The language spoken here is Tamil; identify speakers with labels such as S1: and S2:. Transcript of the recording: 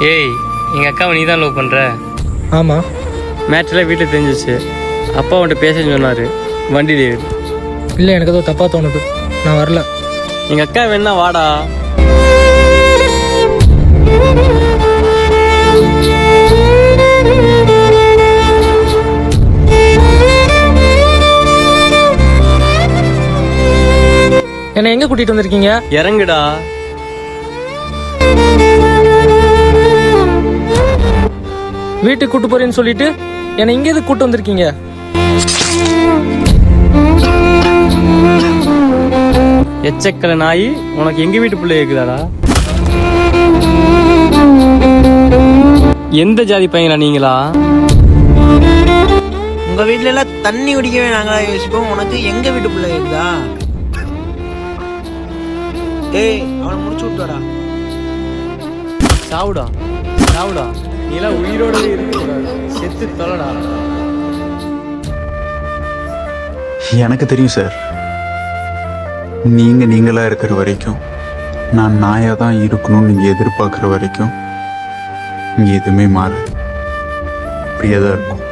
S1: ஏய், எங்கள் அக்காவை நீ தான் லவ் பண்ணுற?
S2: ஆமாம்.
S1: மேட்ச்சில் வீட்டில் தெரிஞ்சிச்சு. அப்பா அவன்கிட்ட பேசன்னு சொன்னார். வண்டி டேவிட்.
S2: இல்லை, எனக்கு ஏதோ தப்பாக தோணுது. நான் வரல.
S1: எங்கள் அக்கா வேணா வாடா.
S2: என்னை எங்கே கூட்டிகிட்டு வந்திருக்கீங்க?
S1: இறங்குடா.
S2: வீட்டுக்கு கூட்டு போறேன்னு சொல்லிட்டு என்னை இங்கே எதுக்கு கூட்டு வந்திருக்கீங்க?
S1: எச்சக்கல நாய், உனக்கு எங்க வீட்டு பிள்ளை இருக்குதாடா? எந்த ஜாதி பையனா நீங்களா?
S3: உங்க வீட்டுல எல்லாம் தண்ணி குடிக்கவே நாங்களா யோசிப்போம், உனக்கு எங்க வீட்டு பிள்ளை இருக்குதா? ஏய், அவனை முடிச்சு விட்டுவாடா.
S1: சாவுடா சாவுடா, நீலாம் உயிரோட இருக்கக்கூடாது, செத்து தொலைடா.
S4: எனக்கு தெரியும் சார், நீங்களா இருக்கிற வரைக்கும், நான் நாயா தான் இருக்கணும்னு நீங்க எதிர்பார்க்குற வரைக்கும் இங்கே எதுவுமே மாறாது. அப்படியே தான் இருக்கும்.